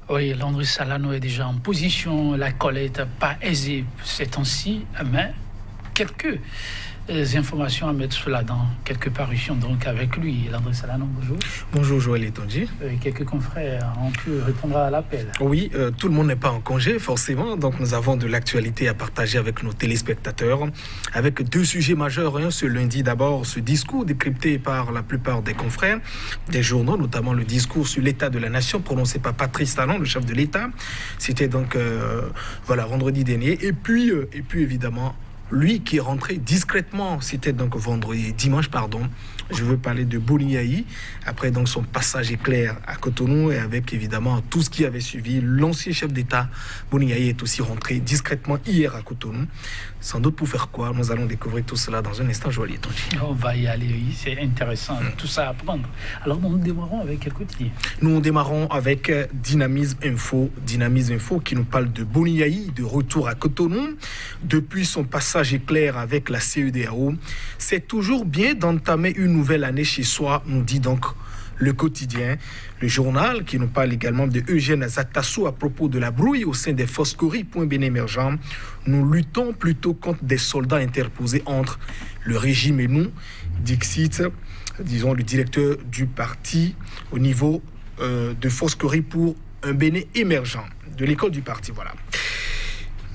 Oui, Landry Salano est déjà en position. La collecte pas aisée ces temps-ci, mais quelques informations à mettre sous la dent, quelques parutions donc avec lui. Landry Salano, bonjour. Bonjour Joël Etonji. Quelques confrères ont pu répondre à l'appel. Oui, tout le monde n'est pas en congé forcément, donc nous avons de l'actualité à partager avec nos téléspectateurs, avec deux sujets majeurs. Ce lundi d'abord, ce discours décrypté par la plupart des confrères des journaux, notamment le discours sur l'état de la nation prononcé par Patrice Talon, le chef de l'État. C'était donc vendredi dernier. Et puis évidemment, lui qui est rentré discrètement, c'était donc dimanche. Je veux parler de Boni, après donc son passage éclair à Cotonou et avec évidemment tout ce qui avait suivi. L'ancien chef d'État Boni est aussi rentré discrètement hier à Cotonou. Sans doute pour faire quoi? Nous allons découvrir tout cela dans un instant, Joël Etonji. On va y aller, oui, c'est intéressant, tout ça à apprendre. Alors nous démarrons avec quel quotidien? Nous démarrons avec Dynamisme Info. Dynamisme Info qui nous parle de Boni, de retour à Cotonou. Depuis son passage éclair avec la CEDEAO, c'est toujours bien d'entamer une nouvelle année chez soi, nous dit donc le quotidien. Le journal qui nous parle également de Eugène Zatassou à propos de la brouille au sein des Foscories, point bien émergent. Nous luttons plutôt contre des soldats interposés entre le régime et nous, Dixit, disons le directeur du parti au niveau de Foscories pour un Bénin émergent, de l'école du parti, voilà.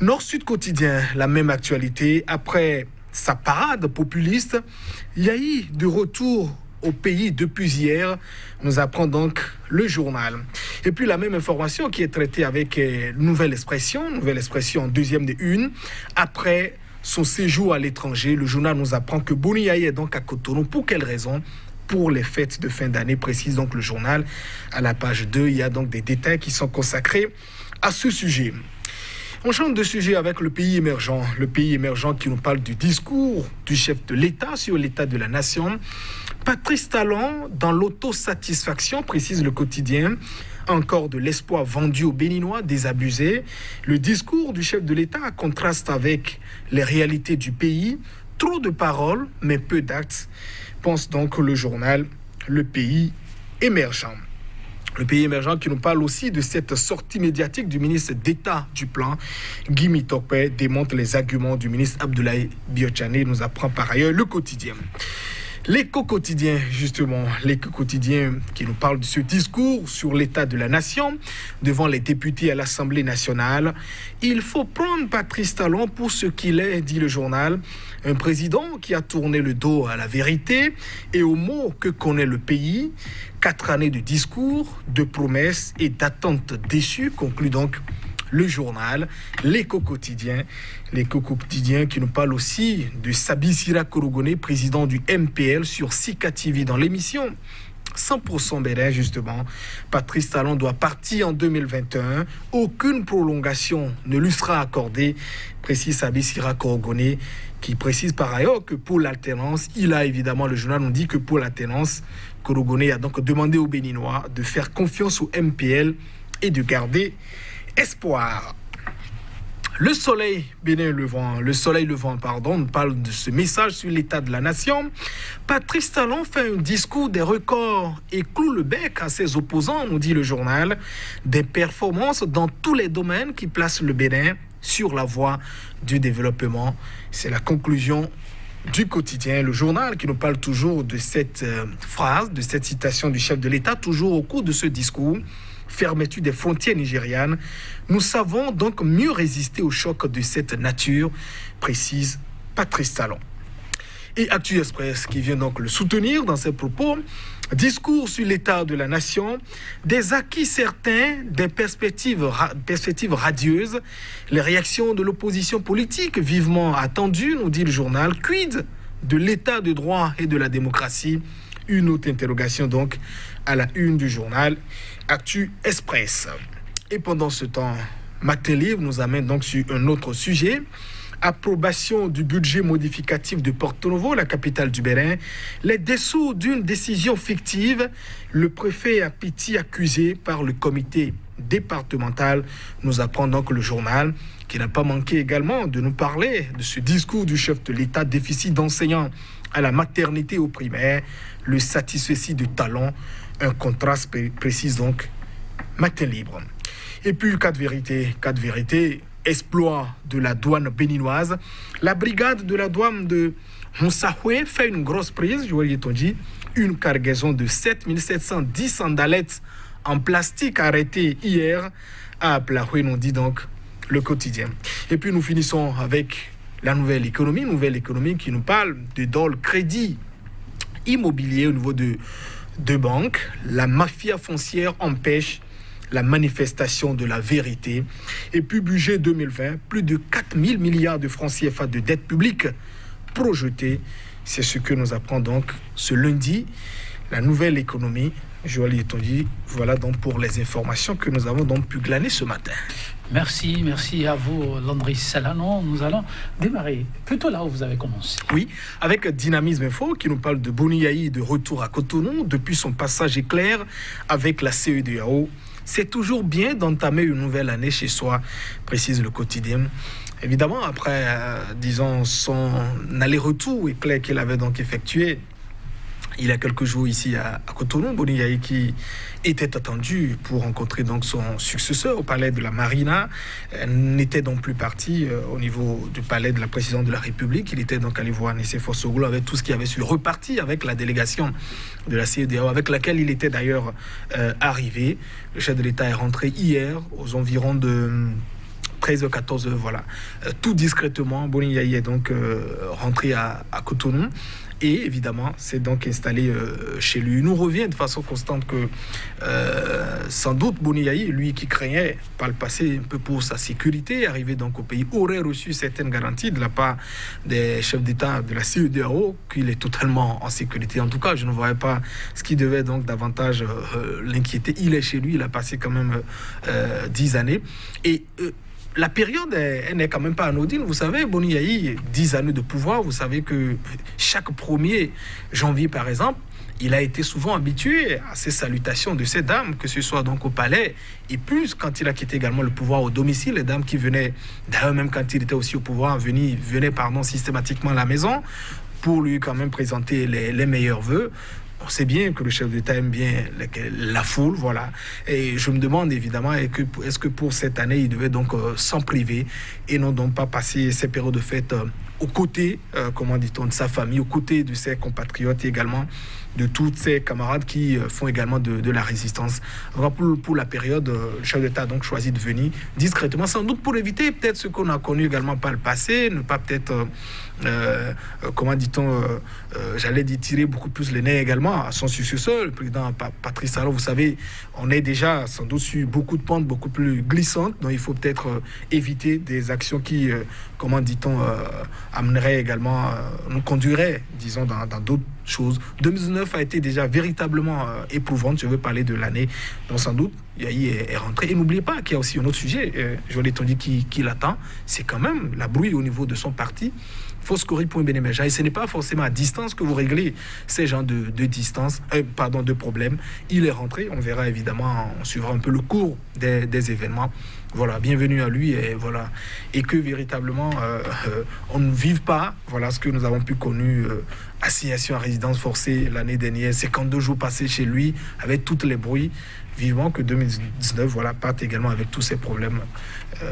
Nord-Sud quotidien, la même actualité. Après sa parade populiste, Yahi de retour au pays depuis hier, nous apprend donc le journal. Et puis la même information qui est traitée avec nouvelle expression en deuxième de une. Après son séjour à l'étranger, le journal nous apprend que Boni est donc à Cotonou. Pour quelle raison? Pour les fêtes de fin d'année, précise donc le journal. À la page 2, il y a donc des détails qui sont consacrés à ce sujet. On change de sujet avec le pays émergent qui nous parle du discours du chef de l'État sur l'état de la nation. Patrice Talon, dans l'autosatisfaction, précise le quotidien, encore de l'espoir vendu aux Béninois désabusés. Le discours du chef de l'État contraste avec les réalités du pays. Trop de paroles, mais peu d'actes, pense donc le journal Le Pays émergent. Le pays émergent qui nous parle aussi de cette sortie médiatique du ministre d'État du Plan, Guy Mitokpe, démontre les arguments du ministre Abdoulaye Biotchane, nous apprend par ailleurs le quotidien. L'éco-quotidien, justement, l'éco-quotidien qui nous parle de ce discours sur l'état de la nation devant les députés à l'Assemblée nationale. Il faut prendre Patrice Talon pour ce qu'il est, dit le journal, un président qui a tourné le dos à la vérité et aux mots que connaît le pays. 4 années de discours, de promesses et d'attentes déçues, conclut donc le journal, l'éco-quotidien qui nous parle aussi de Sabi Sira Korogone, président du MPL sur Sika TV dans l'émission 100% Bénin, justement. Patrice Talon doit partir en 2021. Aucune prolongation ne lui sera accordée, précise Sabi Sira Korogone, qui précise par ailleurs que pour l'alternance, le journal nous dit que pour l'alternance, Korogone a donc demandé aux Béninois de faire confiance au MPL et de garder espoir. Le soleil levant, nous parle de ce message sur l'état de la nation. Patrice Talon fait un discours des records et cloue le bec à ses opposants, nous dit le journal. Des performances dans tous les domaines qui placent le Bénin sur la voie du développement. C'est la conclusion du quotidien, le journal qui nous parle toujours de cette phrase, de cette citation du chef de l'État, toujours au cours de ce discours. Fermeture des frontières nigérianes. Nous savons donc mieux résister au choc de cette nature, précise Patrice Talon. Et Actu Express qui vient donc le soutenir dans ses propos. Discours sur l'état de la nation, des acquis certains, des perspectives radieuses, les réactions de l'opposition politique vivement attendues, nous dit le journal. Quid de l'état de droit et de la démocratie? Une autre interrogation donc à la une du journal Actu Express. Et pendant ce temps, Matin Libre nous amène donc sur un autre sujet. Approbation du budget modificatif de Porto Novo, la capitale du Bénin. Les dessous d'une décision fictive. Le préfet Apiti accusé par le comité départemental, nous apprend donc le journal, qui n'a pas manqué également de nous parler de ce discours du chef de l'État, déficit d'enseignants à la maternité au primaire, le satisfecit de talent, un contraste précise donc Matin Libre. Et puis, quatre vérités, exploit de la douane béninoise. La brigade de la douane de Moussahoué fait une grosse prise, Joël Yetonji, une cargaison de 7710 sandalettes en plastique arrêtées hier à Plahoué, nous dit donc le quotidien. Et puis nous finissons avec la nouvelle économie qui nous parle de dol crédit immobilier au niveau de banques. La mafia foncière empêche la manifestation de la vérité. Et puis budget 2020, plus de 4000 milliards de francs CFA de dette publique projetée. C'est ce que nous apprend donc ce lundi, la nouvelle économie. Joël Yetonji, voilà donc pour les informations que nous avons donc pu glaner ce matin. Merci à vous, Landry Salanon. Nous allons démarrer plutôt là où vous avez commencé. Oui, avec Dynamisme Info qui nous parle de Boni Yayi de retour à Cotonou depuis son passage éclair avec la CEDEAO. C'est toujours bien d'entamer une nouvelle année chez soi, précise le quotidien. Évidemment, après, son aller-retour éclair qu'il avait donc effectué, il y a quelques jours ici à Cotonou, Boni Yayi qui était attendu pour rencontrer donc son successeur au palais de la Marina, n'était donc plus parti au niveau du palais de la présidente de la République. Il était donc allé voir Nicéphore Soglo avec tout ce qu'il avait su, reparti avec la délégation de la CEDEAO avec laquelle il était d'ailleurs arrivé. Le chef de l'État est rentré hier aux environs de 13h, 14h, voilà. Tout discrètement, Boni Yayi est donc rentré à Cotonou. Et évidemment, c'est donc installé chez lui. Il nous revient de façon constante que sans doute Boni Yayi, lui qui craignait par le passé un peu pour sa sécurité, arrivé donc au pays, aurait reçu certaines garanties de la part des chefs d'État de la CEDEAO qu'il est totalement en sécurité. En tout cas, je ne voyais pas ce qui devait donc davantage l'inquiéter. Il est chez lui, il a passé quand même 10 années. Et la période, elle n'est quand même pas anodine. Vous savez, Boni Yayi, 10 années de pouvoir, vous savez que chaque 1er janvier, par exemple, il a été souvent habitué à ces salutations de ces dames, que ce soit donc au palais, et plus quand il a quitté également le pouvoir au domicile, les dames qui venaient, d'ailleurs même quand il était aussi au pouvoir, venaient systématiquement à la maison pour lui quand même présenter les meilleurs vœux. On sait bien que le chef d'État aime bien la foule, voilà. Et je me demande évidemment, est-ce que pour cette année, il devait donc s'en priver et non donc pas passer ces périodes de fête aux côtés, de sa famille, aux côtés de ses compatriotes et également de tous ses camarades qui font également de la résistance. Alors pour la période, le chef d'État a donc choisi de venir discrètement, sans doute pour éviter peut-être ce qu'on a connu également par le passé, ne pas peut-être, j'allais dire tirer beaucoup plus les nez également à son successeur, le président Patrice Talon. Vous savez, on est déjà sans doute sur beaucoup de pentes beaucoup plus glissantes, donc il faut peut-être éviter des actions qui, amèneraient également, nous conduiraient, disons, dans d'autres choses. 2019 a été déjà véritablement éprouvante. Je veux parler de l'année dont sans doute Yayi est rentré. Et n'oubliez pas qu'il y a aussi un autre sujet, Joël Yetonji, qui l'attend, c'est quand même la brouille au niveau de son parti. Foscori pour Benemeja. Et ce n'est pas forcément à distance que vous réglez ces genres de problèmes. Il est rentré, on verra évidemment, on suivra un peu le cours des événements. Voilà, bienvenue à lui et voilà. Et que véritablement, on ne vive pas, voilà ce que nous avons pu connaître, assignation à résidence forcée l'année dernière, 52 jours passés chez lui avec toutes les bruits. Vivement que 2019, voilà, parte également avec tous ces problèmes.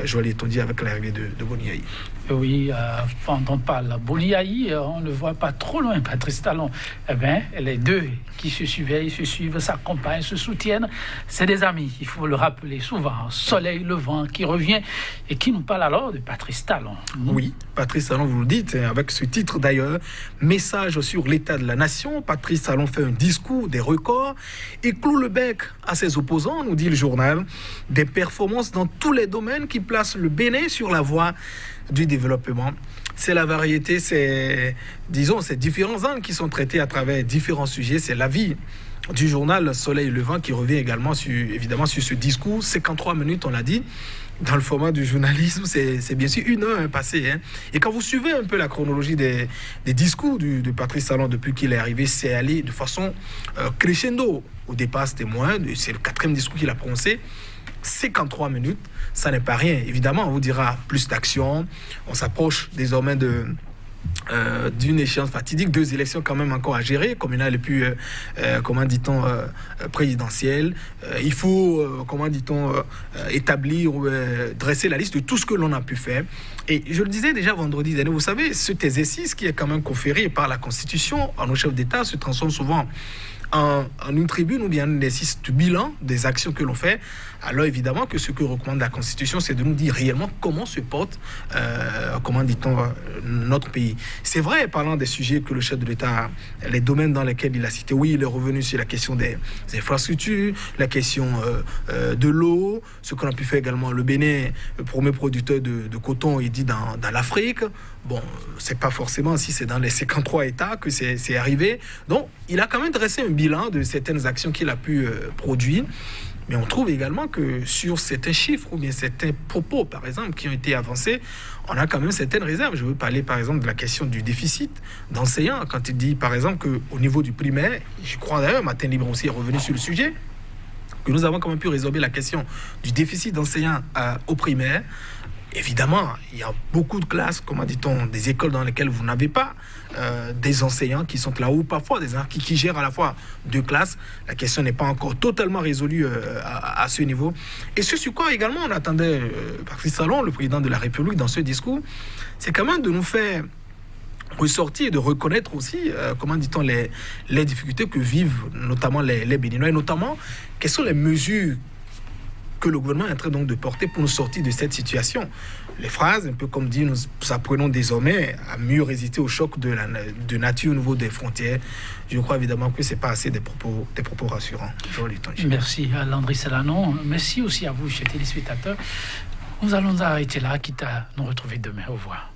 Joël Yetonji avec l'arrivée de Boni Yayi. Oui, quand on parle Boni Yayi, on ne voit pas trop loin Patrice Talon. Eh bien, les deux qui se suivent, s'accompagnent, se soutiennent, c'est des amis. Il faut le rappeler souvent. Soleil levant qui revient et qui nous parle alors de Patrice Talon. Oui, Patrice Talon, vous le dites, avec ce titre d'ailleurs, message sur l'état de la nation. Patrice Talon fait un discours des records et cloue le bec à ses opposants, nous dit le journal. Des performances dans tous les domaines qui placent le Bénin sur la voie du développement. C'est la variété, c'est différents angles qui sont traités à travers différents sujets. C'est l'avis du journal Soleil Levant qui revient également évidemment sur ce discours. 53 minutes, on l'a dit. Dans le format du journalisme, c'est bien sûr 1 heure passée. Et quand vous suivez un peu la chronologie des discours de Patrice Talon depuis qu'il est arrivé, c'est allé de façon crescendo. Au départ, c'était moins. C'est le 4e discours qu'il a prononcé. 53 minutes, ça n'est pas rien. Évidemment, on vous dira plus d'action. On s'approche désormais d'une échéance fatidique, 2 élections quand même encore à gérer, communales et puis, comment dit-on, présidentielles. Il faut, comment dit-on, établir, dresser la liste de tout ce que l'on a pu faire. Et je le disais déjà vendredi dernier, vous savez, cet exercice qui est quand même conféré par la Constitution à nos chefs d'État se transforme souvent en une tribune ou bien un exercice de bilan des actions que l'on fait. Alors évidemment que ce que recommande la Constitution, c'est de nous dire réellement comment se porte, comment dit-on, notre pays. C'est vrai, parlant des sujets que le chef de l'État, les domaines dans lesquels il a cité, oui, il est revenu sur la question des infrastructures, la question de l'eau, ce qu'on a pu faire également. Le Bénin, le premier producteur de coton, il dit dans l'Afrique. Bon, c'est pas forcément si c'est dans les 53 États que c'est arrivé. Donc, il a quand même dressé un bilan de certaines actions qu'il a pu produire. Mais on trouve également que sur certains chiffres ou bien certains propos, par exemple, qui ont été avancés, on a quand même certaines réserves. Je veux parler, par exemple, de la question du déficit d'enseignants. Quand il dit, par exemple, qu'au niveau du primaire, je crois d'ailleurs, Matin Libre aussi est revenu sur le sujet, que nous avons quand même pu résorber la question du déficit d'enseignants au primaire. Évidemment, il y a beaucoup de classes, comment dit-on, des écoles dans lesquelles vous n'avez pas des enseignants qui sont là, ou parfois des enseignants qui gèrent à la fois 2 classes. La question n'est pas encore totalement résolue à ce niveau. Et ce sur quoi également on attendait Patrice Talon, le président de la République, dans ce discours, c'est quand même de nous faire ressortir et de reconnaître aussi, comment dit-on, les difficultés que vivent notamment les Béninois, et notamment quelles sont les mesures que le gouvernement est en train donc de porter pour nous sortir de cette situation. Les phrases, un peu comme dit, nous apprenons désormais à mieux résister au choc de nature au niveau des frontières. Je crois évidemment que ce n'est pas assez des propos rassurants. Merci à Landry Salanon. Merci aussi à vous, chers téléspectateurs. Nous allons arrêter là, quitte à nous retrouver demain. Au revoir.